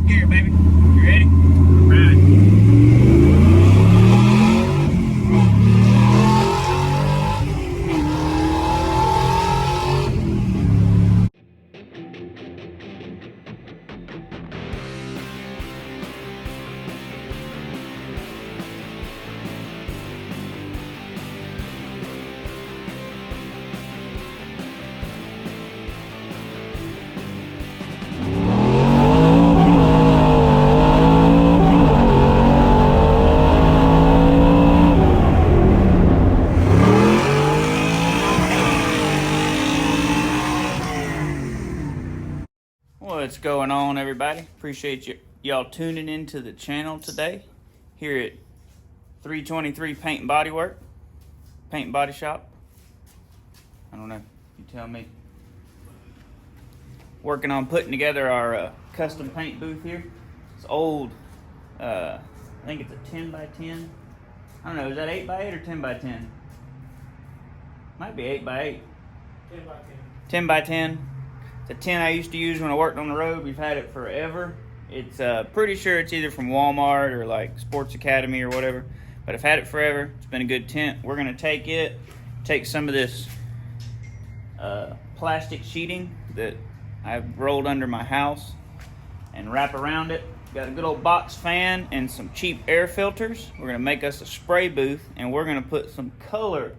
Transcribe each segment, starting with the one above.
gear, baby. You ready? Right. What's going on, everybody? Appreciate y'all tuning into the channel today here at 323 Paint and Body Work, Paint and Body Shop. I don't know, you tell me. Working on putting together our custom paint booth here. It's old, I think it's a 10 by 10. I don't know, is that 8 by 8 or 10 by 10? Might be 8 by 8. 10 by 10. 10 by 10. It's a 10 I used to use when I worked on the road. We've had it forever. It's pretty sure it's either from Walmart or like Sports Academy or whatever. But I've had it forever. It's been a good tent. We're gonna take some of this plastic sheeting that I've rolled under my house and wrap around it. Got a good old box fan and some cheap air filters. We're gonna make us a spray booth and we're gonna put some color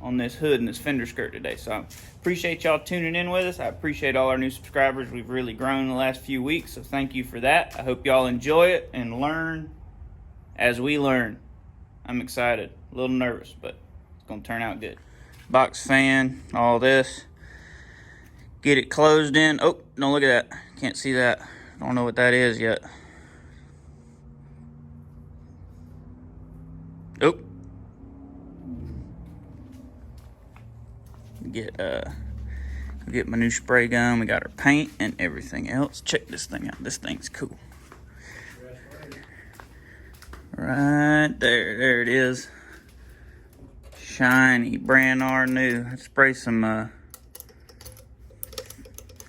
on this hood and this fender skirt today. So I appreciate y'all tuning in with us. I appreciate all our new subscribers. We've really grown in the last few weeks, so thank you for that. I hope y'all enjoy it and learn as we learn. I'm excited, a little nervous, but it's gonna turn out good. Box fan, all this. Get it closed in. Oh, don't look at that. Can't see that. Don't know what that is yet. Oh. Get my new spray gun. We got our paint and everything else. Check this thing out. This thing's cool. Right there it is. Shiny, brand new. Let's spray some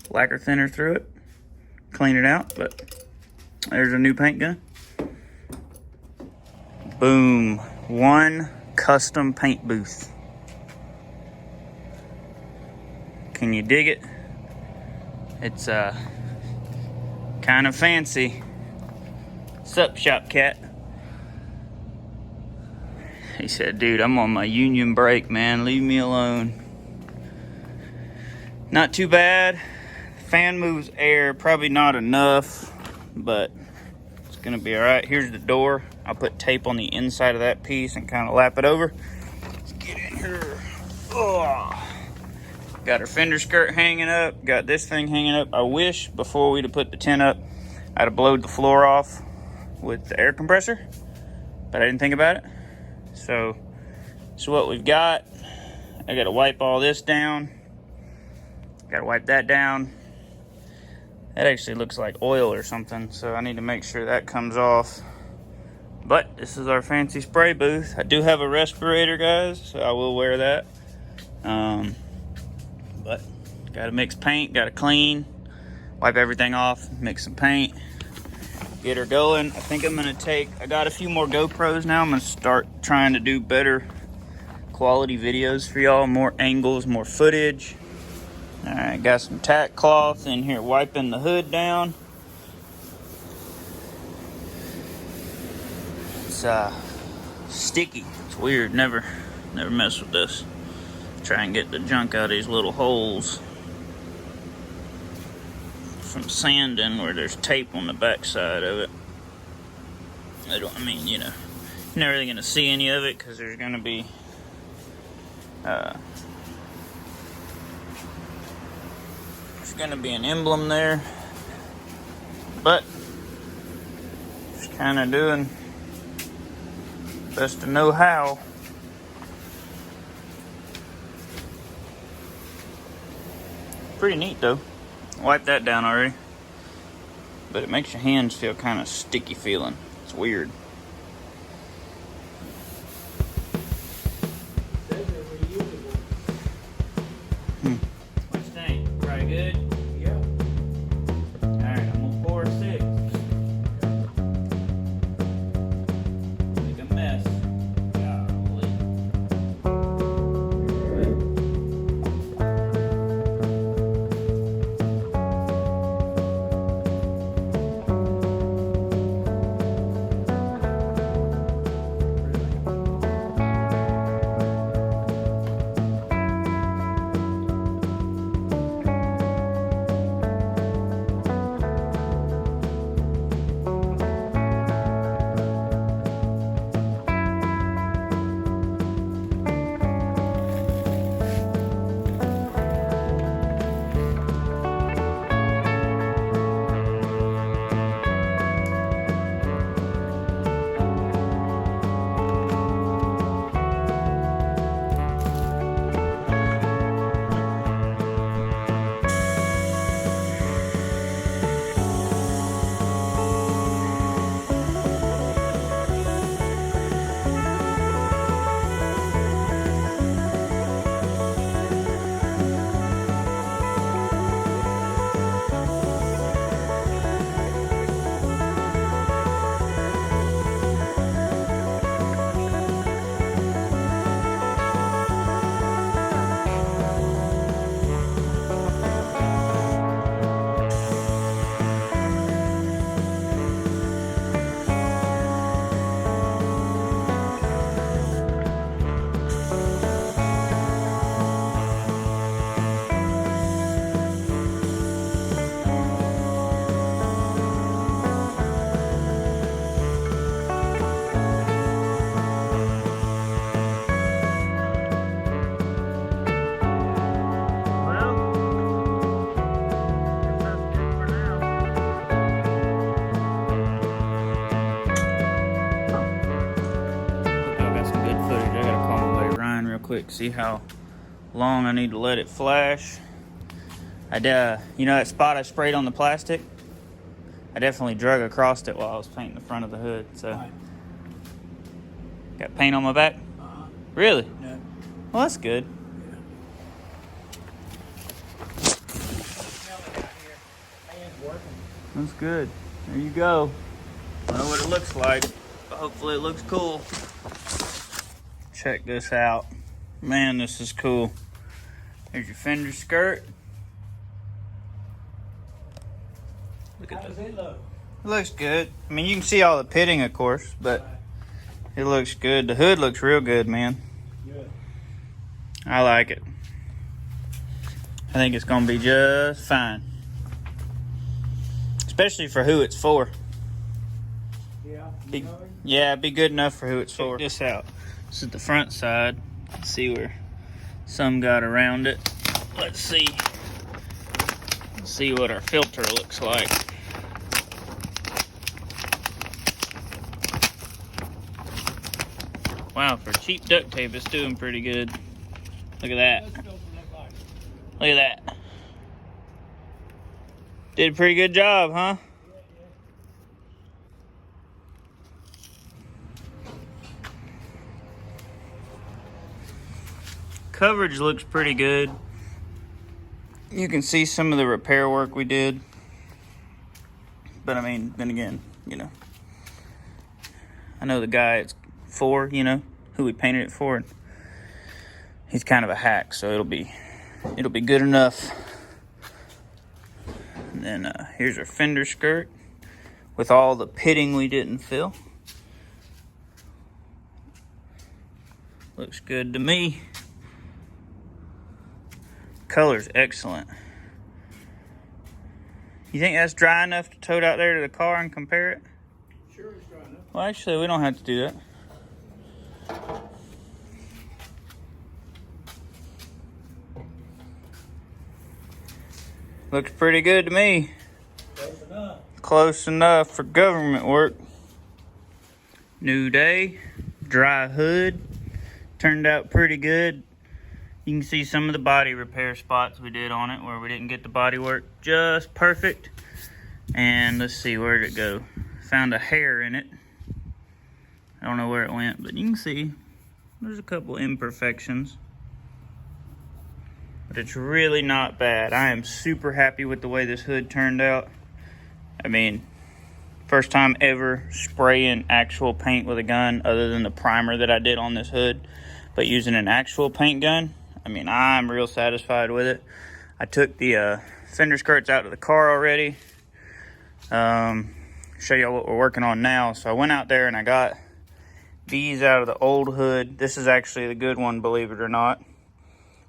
lacquer thinner through it, clean it out. But there's a new paint gun. Boom, one custom paint booth. Can you dig it? It's kind of fancy. Sup, shop cat? He said, dude, I'm on my union break, man. Leave me alone. Not too bad. Fan moves air, probably not enough, but it's gonna be all right. Here's the door. I'll put tape on the inside of that piece and kind of lap it over. Let's get in here. Oh. Got our fender skirt hanging up. Got this thing hanging up. I wish before we'd have put the tent up, I'd have blowed the floor off with the air compressor, but I didn't think about it. So what we've got. I gotta wipe all this down. Gotta wipe that down. That actually looks like oil or something, so I need to make sure that comes off. But this is our fancy spray booth. I do have a respirator, guys, so I will wear that. But gotta mix paint, gotta clean, wipe everything off, mix some paint, get her going. I think I'm gonna I got a few more GoPros now. I'm gonna start trying to do better quality videos for y'all, more angles, more footage. All right, got some tack cloth in here wiping the hood down. It's sticky, it's weird, never mess with this. Try and get the junk out of these little holes from sanding where there's tape on the back side of it. I mean, you know, you're not really gonna see any of it because there's gonna be an emblem there, but just kind of doing best to know how. Pretty neat though. Wipe that down already. But it makes your hands feel kind of sticky feeling. It's weird. What you think? Pretty good? Yeah. Alright, I'm gonna pour 6. quick, see how long I need to let it flash. You know that spot I sprayed on the plastic? I definitely drug across it while I was painting the front of the hood. So, Right. Got paint on my back? Really? No. Well, that's good. That's good. There you go. I don't know what it looks like, but hopefully it looks cool. Check this out. Man, this is cool. Here's your fender skirt. Look at How that. does it look? It looks good. I mean, you can see all the pitting, of course, but it looks good. The hood looks real good, man. Good. I like it. I think it's gonna be just fine. Especially for who it's for. Yeah. Yeah, it'd be good enough for who it's for. Check this out. This is the front side. Let's see where some got around it. Let's see. Let's see what our filter looks like. Wow, for cheap duct tape, it's doing pretty good. Look at that. Look at that. Did a pretty good job, huh? Coverage looks pretty good. You can see some of the repair work we did. But I mean, then again, you know, I know the guy it's for, you know, who we painted it for. He's kind of a hack, so it'll be good enough. And then here's our fender skirt with all the pitting we didn't fill. Looks good to me. Color's excellent. You think that's dry enough to tote out there to the car and compare it? Sure, it's dry enough. Well, actually, we don't have to do that. Looks pretty good to me. Close enough. Close enough for government work. New day, dry hood. Turned out pretty good. You can see some of the body repair spots we did on it where we didn't get the body work just perfect. And let's see, where did it go? Found a hair in it. I don't know where it went, but you can see there's a couple imperfections. But it's really not bad. I am super happy with the way this hood turned out. I mean, first time ever spraying actual paint with a gun other than the primer that I did on this hood. But using an actual paint gun, I mean, I'm real satisfied with it. I took the fender skirts out to the car already. Show y'all what we're working on now. So I went out there and I got these out of the old hood. This is actually the good one, believe it or not.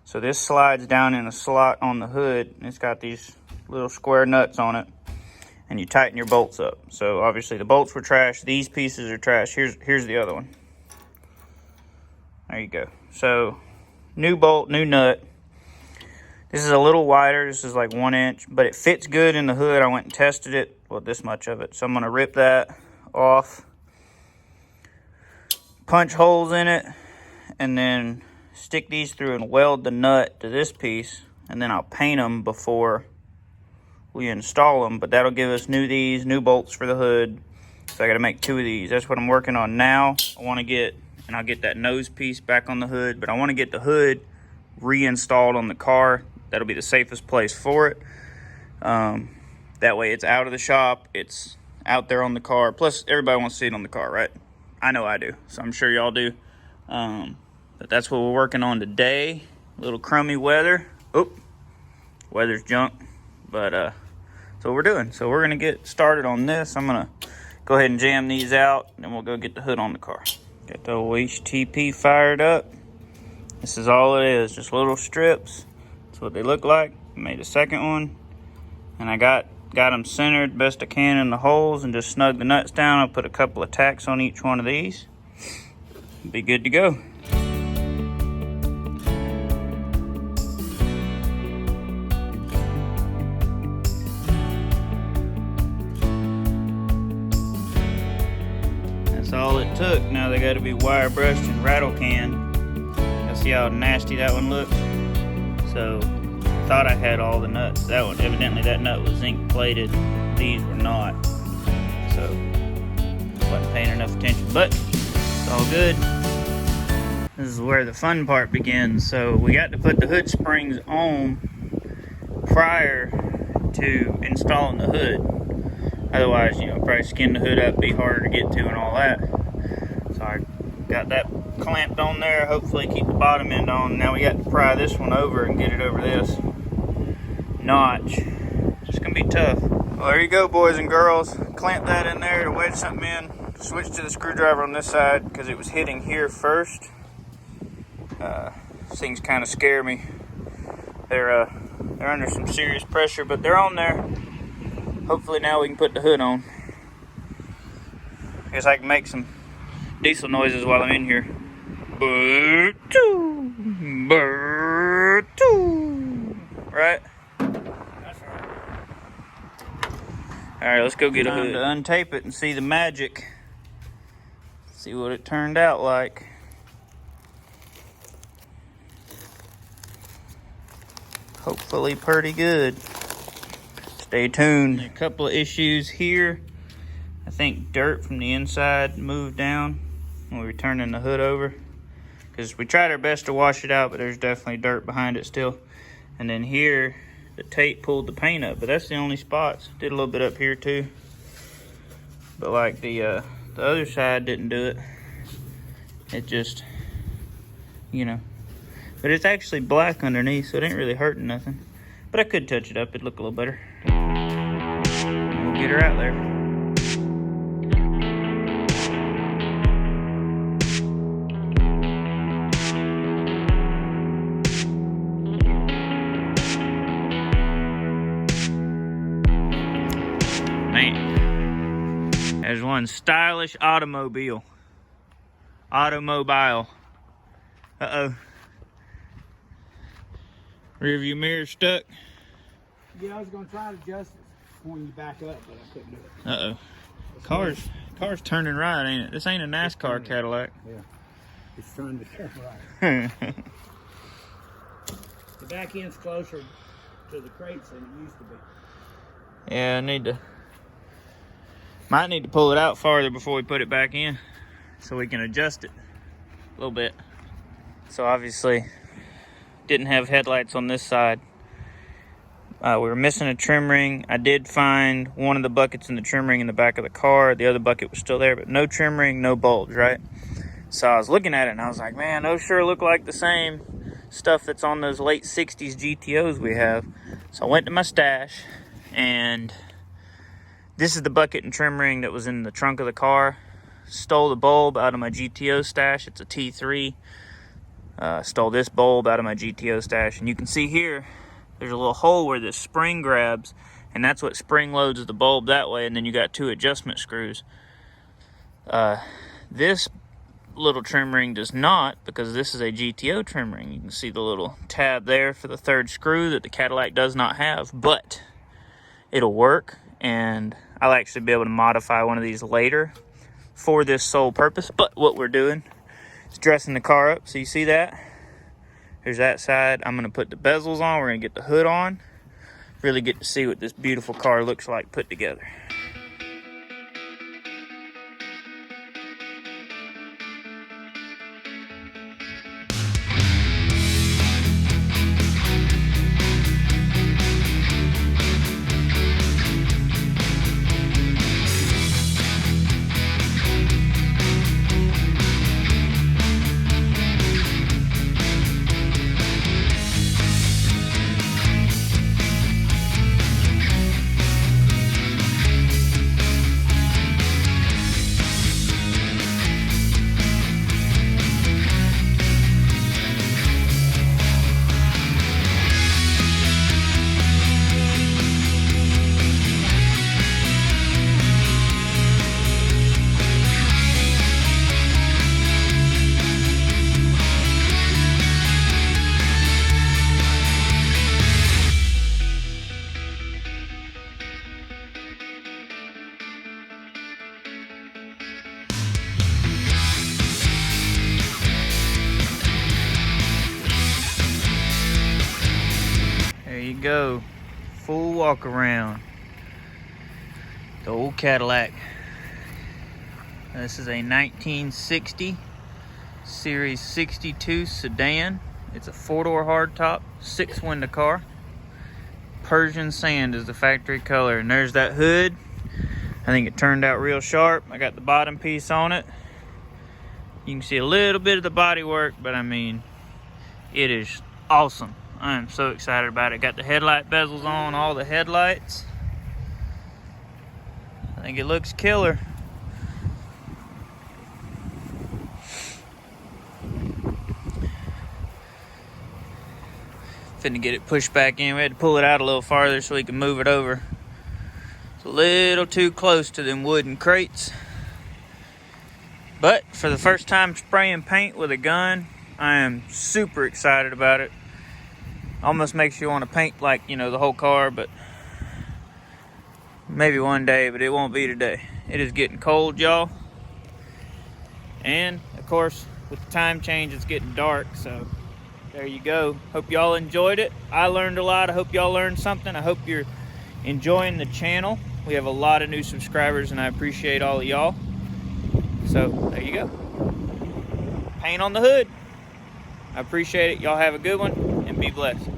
So this slides down in a slot on the hood, and it's got these little square nuts on it, and you tighten your bolts up. So obviously the bolts were trash. These pieces are trash. Here's the other one. There you go. So new bolt, new nut. This is a little wider. This is like 1 inch, but it fits good in the hood. I went and tested it. Well, this much of it. So I'm gonna rip that off, punch holes in it, and then stick these through and weld the nut to this piece, and then I'll paint them before we install them. But that'll give us new bolts for the hood. So I got to make 2 of these. That's what I'm working on now. I want to get, and I'll get that nose piece back on the hood, but I want to get the hood reinstalled on the car. That'll be the safest place for it. That way it's out of the shop, it's out there on the car. Plus everybody wants to see it on the car, right? I know I do, so I'm sure y'all do. But that's what we're working on today. A little crummy weather. Oh, weather's junk. But that's what we're doing. So we're gonna get started on this. I'm gonna go ahead and jam these out, and we'll go get the hood on the car. Got the old HTP fired up. This is all it is, just little strips. That's what they look like. I made a second one, and I got them centered best I can in the holes, and just snug the nuts down. I'll put a couple of tacks on each one of these. Be good to go. That's all it took. Now they got to be wire brushed and rattle canned. You'll see See how nasty that one looked? So, thought I had all the nuts. That one, evidently that nut was zinc plated. These were not. So, wasn't paying enough attention, but it's all good. This is where the fun part begins. So, we got to put the hood springs on prior to installing the hood. Otherwise, you know, probably skin the hood up, be harder to get to and all that. So I got that clamped on there, hopefully keep the bottom end on. Now we got to pry this one over and get it over this notch. It's gonna be tough. Well, there you go, boys and girls. Clamp that in there to wedge something in. Switch to the screwdriver on this side because it was hitting here first. These things kind of scare me. They're under some serious pressure, but they're on there. Hopefully now we can put the hood on. I guess I can make some diesel noises while I'm in here. Right? That's right. Alright, let's go get a hood to untape it and see the magic. See what it turned out like. Hopefully pretty good. Stay tuned. A couple of issues here. I think dirt from the inside moved down when we were turning the hood over. Because we tried our best to wash it out, but there's definitely dirt behind it still. And then here, the tape pulled the paint up, but that's the only spots. Did a little bit up here too. But like the other side didn't do it. It just, you know. But it's actually black underneath, so it ain't really hurting nothing. But I could touch it up, it'd look a little better. We'll get her out there. Man, there's one stylish automobile. Uh-oh. Rear view mirror stuck. Yeah, I was going to try to adjust it when you back up, but I couldn't do it. Uh-oh. Car's turning right, ain't it? This ain't a NASCAR Cadillac. Yeah. It's trying to turn right. The back end's closer to the crates than it used to be. Yeah, might need to pull it out farther before we put it back in so we can adjust it a little bit. So obviously didn't have headlights on this side. We were missing a trim ring. I did find one of the buckets in the trim ring in the back of the car. The other bucket was still there, but no trim ring, no bulbs, right? So I was looking at it and I was like, man, those sure look like the same stuff that's on those late 60s GTOs we have. So I went to my stash, and this is the bucket and trim ring that was in the trunk of the car. Stole the bulb out of my GTO stash. It's a T3. Stole this bulb out of my GTO stash, and you can see here there's a little hole where this spring grabs, and that's what spring loads the bulb that way, and then you got two adjustment screws. This little trim ring does not, because this is a GTO trim ring. You can see the little tab there for the third screw that the Cadillac does not have, but it'll work, and I'll actually be able to modify one of these later for this sole purpose. But what we're doing is dressing the car up. So you see that? There's that side. I'm going to put the bezels on. We're going to get the hood on. Really get to see what this beautiful car looks like put together. go. Full walk around. The old Cadillac. This is a 1960 Series 62 sedan. It's a 4-door hardtop, 6-window car. Persian sand is the factory color. And there's that hood. I think it turned out real sharp. I got the bottom piece on it. You can see a little bit of the body work, but I mean, it is awesome. I am so excited about it. Got the headlight bezels on, all the headlights. I think it looks killer. Finna get it pushed back in. We had to pull it out a little farther so we can move it over. It's a little too close to them wooden crates. But for the first time spraying paint with a gun, I am super excited about it. Almost makes you want to paint like, you know, the whole car, but maybe one day, but it won't be today. It is getting cold, y'all. And of course, with the time change, it's getting dark, so there you go. Hope y'all enjoyed it. I learned a lot. I hope y'all learned something. I hope you're enjoying the channel. We have a lot of new subscribers, and I appreciate all of y'all. So there you go. Paint on the hood. I appreciate it. Y'all have a good one and be blessed.